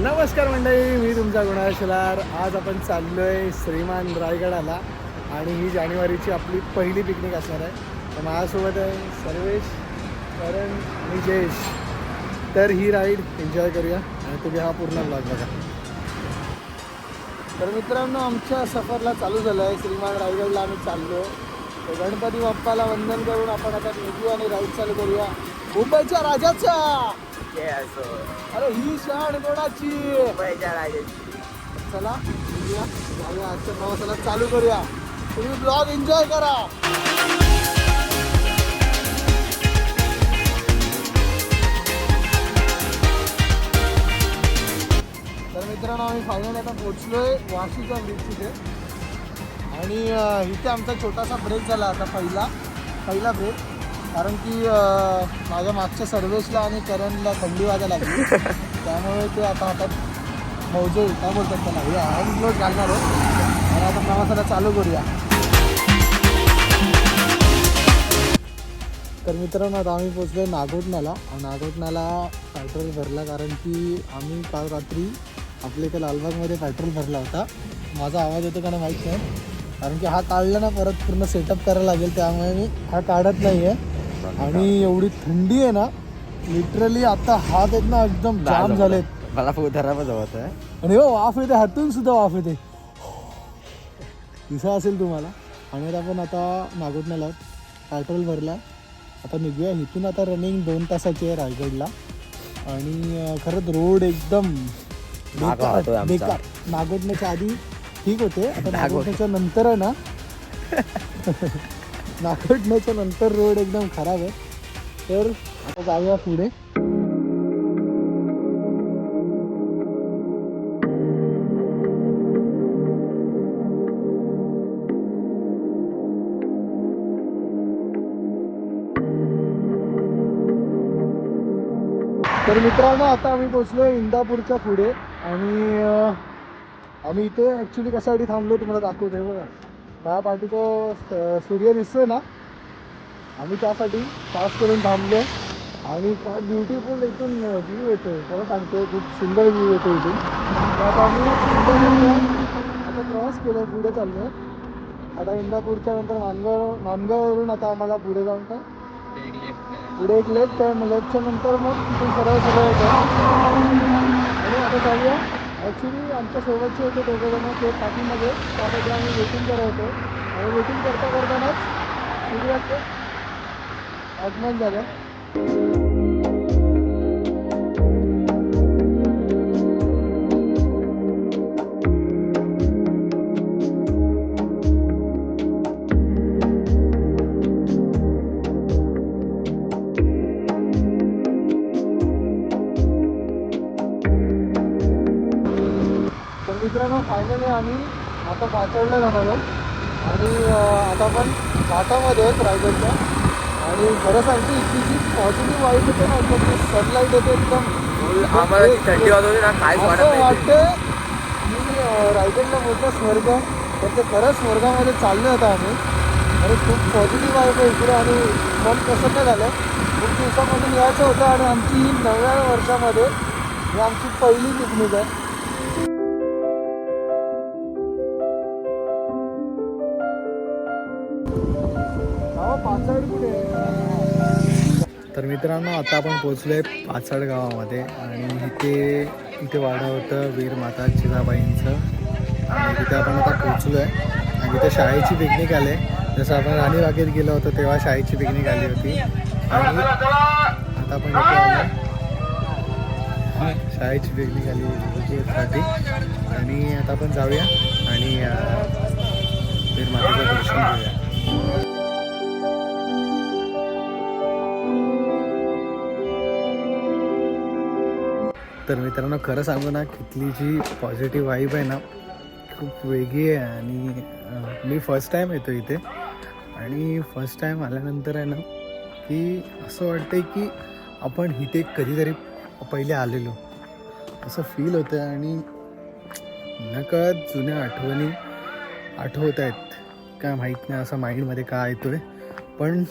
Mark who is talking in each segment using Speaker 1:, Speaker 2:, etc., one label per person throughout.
Speaker 1: नमस्कार मंडळी, मी तुमचा गुणाल शेलार. आज आपण चाललोय श्रीमान रायगडाला आणि ही जानेवारीची आपली पहिली पिकनिक असणार आहे. तर माझ्यासोबत आहे सर्वेश, करण आणि जयेश. तर ही राईड एन्जॉय करूया आणि तुम्ही हा पूर्ण ब्लॉग बघा. तर मित्रांनो, आमच्या सफरला चालू झालं आहे. श्रीमान रायगडला आम्ही चाललो. तर गणपती बाप्पाला वंदन करून आपण आता निघू आणि राईड चालू करूया मुंबईच्या राजाचा. अरे ही शान कोणाची? मुंबईच्या राजाची. चला जाऊया, आजच्या प्रवासाला चालू करूया. तुम्ही ब्लॉग एन्जॉय करा. तर मित्रांनो, आम्ही फायनली आता पोहोचलोय वाशीच्या ब्रिज तिथे आणि इथे आमचा छोटासा ब्रेक झाला. आता पहिला ब्रेक, कारण की माझ्या मागच्या सर्वेशला आणि करणला थंडी वाजायला लागली. त्यामुळे ते आता हातात मौजे काय बोलतात त्याला, हे हँड ग्लोव्ज घालणार आहे आणि आता प्रवासाला चालू करूया. तर मित्रांनो, आता आम्ही पोचलो नागोठण्याला. नागोठण्याला पेट्रोल भरला, कारण की आम्ही काल रात्री आपल्या इथे लालबागमध्ये पेट्रोल भरला होता. माझा आवाज येतो का नाही माहीत नाही, कारण की हा काढला ना परत पूर्ण सेटअप करायला लागेल, त्यामुळे मी हा काढत नाही आहे. आणि एवढी थंडी आहे ना, लिटरली आता हात आहेत ना एकदम जाम झालेत.
Speaker 2: मला धरायला होत आहे
Speaker 1: आणि हो वाफ येते, हातून सुद्धा वाफ येते, दिसा असेल तुम्हाला. आणि आपण आता नागोठण्याला पेट्रोल भरला, आता निघूया इथून. आता रनिंग 2 तासाची आहे रायगडला. आणि खरंच रोड एकदम बेकार. नागोठण्याच्या आधी ठीक होते, आता नागोठण्याच्या नंतर आहे ना नागोठण्याच्या नंतर रोड एकदम खराब आहे. तर आता जाऊया पुढे. तर मित्रांनो, आता आम्ही पोचलो इंदापूरच्या पुढे आणि आम्ही इथे ॲक्च्युली कशासाठी थांबलो तुम्हाला दाखवतो. बघा, माझ्या पाठीचं सूर्य दिसतोय ना, आम्ही त्यासाठी पास करून थांबलो. आणि काय ब्युटिफुल इथून व्ह्यू येतो, मला सांगतो, खूप सुंदर व्ह्यू येतो इथून. आता आम्ही आता प्रवास केला, पुढे चाललो आहे. आता इंदापूरच्या नंतर मानगाववरून आता आम्हाला पुढे जाऊन का पुढे एक लेफ्ट आहे, लेफ्टच्या नंतर मग तिथून सरळ येतो. आणि आता जाऊया. ॲक्च्युली आमच्या सोबतचे होते दोघं जण, ते पाठीमध्ये, त्यामध्ये आम्ही वेटिंग करायचो आणि वेटिंग करतानाच सूर्याचं आगमन झालं. मित्रांनो, फायनली आम्ही आता पाचवडला जाणार आहोत आणि आता आपण घाटामध्ये आहेत रायगडच्या. आणि खरं सांगतो, इतकी जी पॉझिटिव्ह वाईब येते ना, एकदम सनलाईट येते, एकदम
Speaker 2: थंडी वाजवली ना, काय
Speaker 1: वाटते मी रायगडला मोठं स्वर्ग, तर ते खरंच स्वर्गामध्ये चाललो होता आम्ही. आणि खूप पॉझिटिव्ह वाईब आहे इकडे आणि मन प्रसन्न झालं. खूप दिवसापासून यायचं होतं आणि आमची ही 9व्या वर्षामध्ये ही आमची पहिली पिकनिक आहे. तर मित्रांनो, आता आपण पोचलोय पाचाड गावामध्ये आणि इथे वाडा होतं वीर माता जिजाबाईंचं. आणि तिथे आपण आता पोचलो आहे आणि तिथे शाळेची पिकनिक आली आहे. जसं आपण राणीबागेत गेलो होतो तेव्हा शाळेची पिकनिक आली होती. आणि आता आपण शाळेची पिकनिक आली होती आणि आता आपण जाऊया आणि वीर मातेचं दर्शन घेऊया. तर मित्रांनो, खरं सांगू ना, तिथली जी पॉझिटिव्ह वाईब आहे ना, खूप वेगळी आहे. आणि मी फर्स्ट टाईम येतो इथे आणि फर्स्ट टाईम आल्यानंतर आहे ना, की असं वाटतं की आपण इथे कधीतरी पहिले आलेलो असं फील होतं. आणि नकळत जुन्या आठवणी आठवत आहेत, काय माहीत नाही असं माइंडमध्ये काय येतो आहे. पण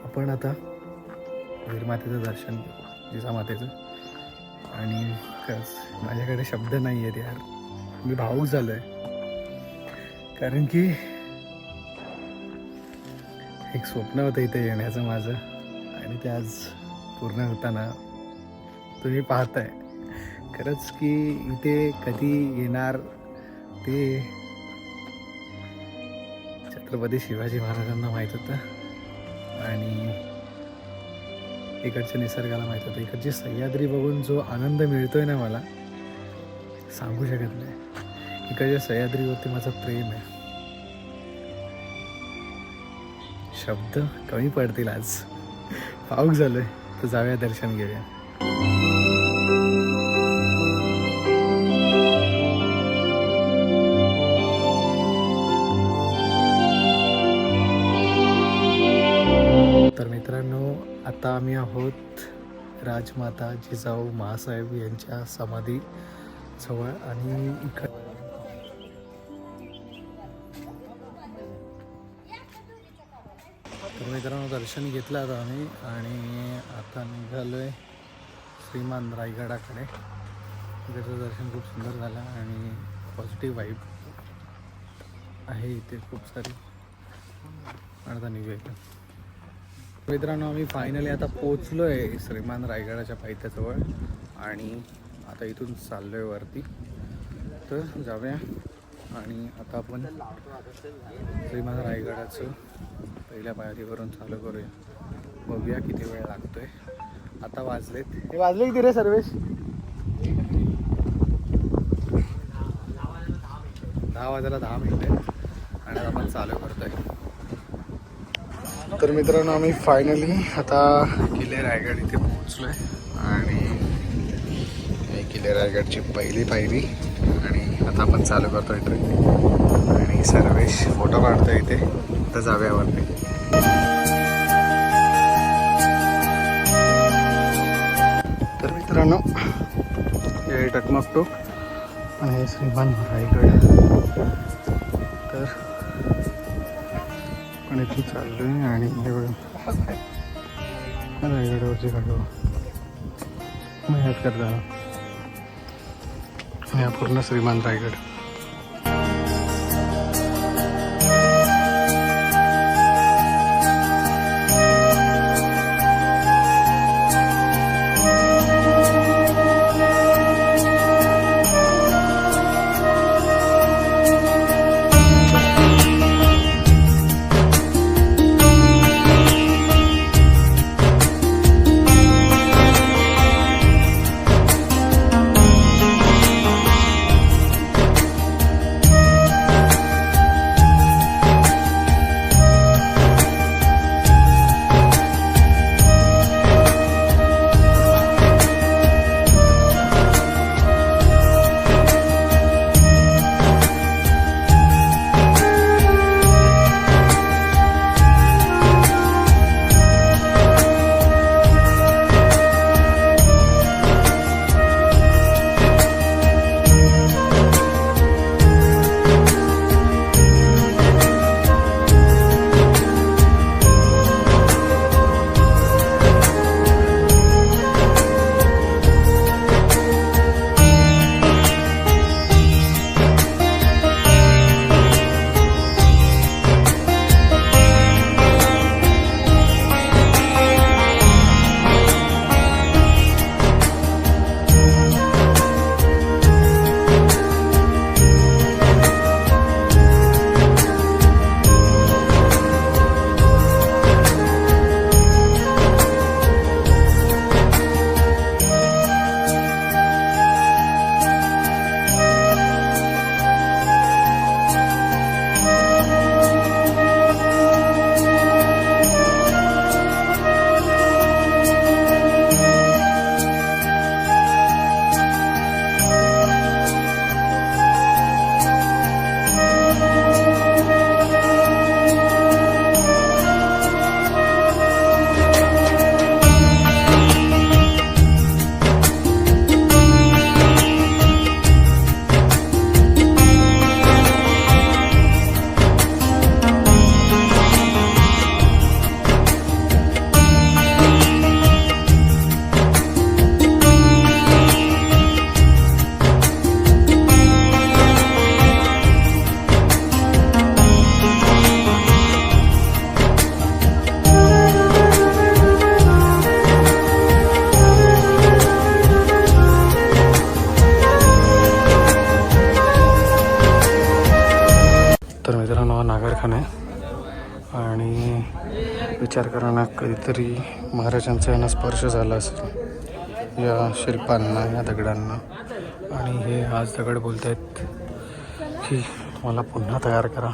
Speaker 1: आपण आता वीरमातेचं दर्शन घेऊ, जिजामातेचं.
Speaker 3: आणि खरंच माझ्याकडे शब्द नाही आहेत यार, मी भावूक झालो आहे. कारण की एक स्वप्न होतं इथे येण्याचं माझं, आणि ते आज पूर्ण होताना तुम्ही पाहताय. खरंच की इथे कधी येणार ते छत्रपती शिवाजी महाराजांना माहीत होतं, आणि इकडच्या निसर्गाला माहीत होतं. इकडची सह्याद्री बघून जो आनंद मिळतोय ना मला, सांगू शकत नाही. इकडच्या सह्याद्रीवरती माझं प्रेम आहे. शब्द कमी पडतील आज, पाऊस झालोय. तर जाऊया, दर्शन घेऊया. तर मित्रांनो, आता आम्ही आहोत राजमाता जिजाऊ महासाहेब यांच्या समाधी जवळ, आणि तर मित्रांनो दर्शन घेतलं आता आम्ही, आणि आता निघालोय श्रीमान रायगडाकडे. इकडचं दर्शन खूप सुंदर झालं आणि पॉझिटिव्ह वाईब आहे इथे खूप सारी. आता निघूया. मित्रांनो, आम्ही फायनली आता पोचलो आहे श्रीमान रायगडाच्या पायथ्याजवळ, आणि आता इथून चाललो आहे वरती. तर जाऊया, आणि आता आपण श्रीमान रायगडाचं पहिल्या पायरीवरून चालू करूया. बघूया किती वेळ लागतोय. आता वाजलेत, हे वाजले किती रे सर्वेश? 10 वाजायला 10 मिनिटं, आणि आता आपण चालू करतोय. तर मित्रांनो, आम्ही फायनली आता किल्ले रायगड इथे पोहोचलोय, आणि हे किल्ले रायगडची पहिली पायरी, आणि आता आपण चालू करतोय ट्रेक. आणि सर्वेश फोटो काढतोय इथे. आता जाऊया वरती. तर मित्रांनो, हे टकमकटोक आणि हे श्रीमान रायगड. तर पण इथून चाललो आहे, आणि हे बघा रायगडावरची गाडो मेहनत करताना. हा पूर्ण श्रीमान रायगड. विचार करा ना, कधीतरी महाराजांचा यांना स्पर्श झाला असेल या शिल्पांना, या दगडांना, आणि हे आज दगड बोलत आहेत की मला पुन्हा तयार करा.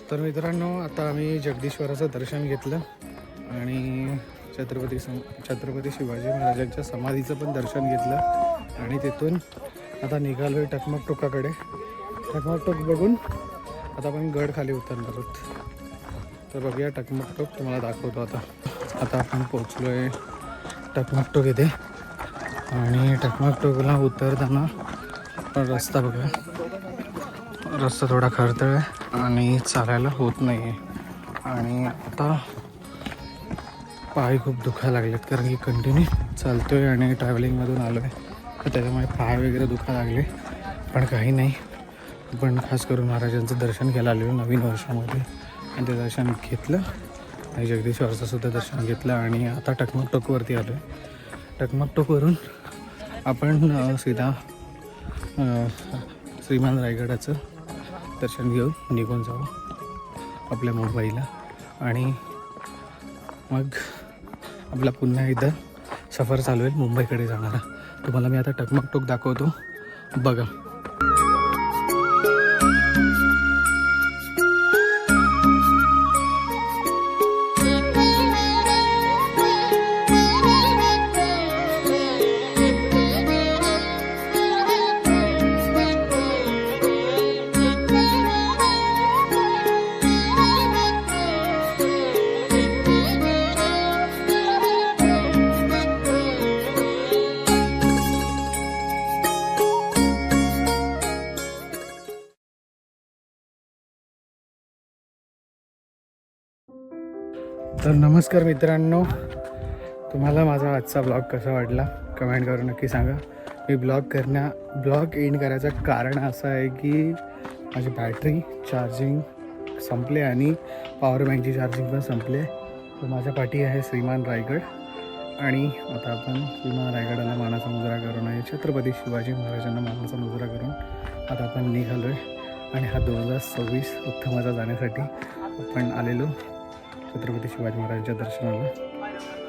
Speaker 3: तर मित्रांनो, आता आम्ही जगदीश्वराचं दर्शन घेतलं आणि छत्रपती शिवाजी महाराजांच्या समाधीचं पण दर्शन घेतलं आणि तिथून आता निघालो आहे टकमक टोकाकडे. टकमक टोक बघून आता आपण गड खाली उतरणार आहोत. तर बघूया टकमक टोक, तुम्हाला दाखवतो. आता आपण पोचलो आहे टकमक टोक इथे, आणि टकमक टोकला उतरताना पण रस्ता बघा, रस्ता थोडा खडतर आहे आणि चालायला होत नाही आहे. आणि आता पाय खूप दुखायला लागलेत, कारण की कंटिन्यू चालतो आहे आणि ट्रॅव्हलिंगमधून आलो आहे, तर त्याच्यामुळे पाय वगैरे दुखायला लागले. पण काही नाही, पण खास करून महाराजांचं दर्शन घ्यायला आलेलो नवीन वर्षामध्ये, आणि ते दर्शन घेतलं आणि जगदीश्वराचं सुद्धा दर्शन घेतलं. आणि आता टकमक टोकवरती आलो आहे. टकमक टोकवरून आपण सीधा श्रीमान रायगडाचं दर्शन घेऊन निघून जाऊ आपल्या मुंबईला, आणि मग आपला पुन्हा एकदा सफर चालू आहे मुंबईकडे जाणारा. तुम्हाला मी आता टकमक टोक दाखवतो, बघा. तर नमस्कार मित्रांनो, तुम्हाला माझा आजचा ब्लॉग कसा वाटला कमेंट करून नक्की सांगा. मी ब्लॉग एंड करायचं कारण असं आहे की माझी बॅटरी चार्जिंग संपले आणि पॉवर बँकची चार्जिंग पण संपले. तर माझ्या पाठी आहे श्रीमान रायगड, आणि आता आपण श्रीमान रायगडाला मानाचा मुजरा करून आहे, छत्रपती शिवाजी महाराजांना मानाचा मुजरा करून आता आपण निघालो आहे. आणि हा 2026 उत्तमाचा जाण्यासाठी आपण आलेलो छत्रपती शिवाजी महाराजांच्या दर्शनाला.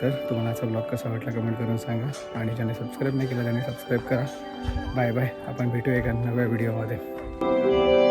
Speaker 3: तर तुम्हाला आजचा ब्लॉग कसा वाटला कमेंट करून सांगा, आणि ज्याने सबस्क्राईब नाही केलं त्याने सबस्क्राईब करा. Bye bye. आपण भेटूया एका नव्या व्हिडिओमध्ये.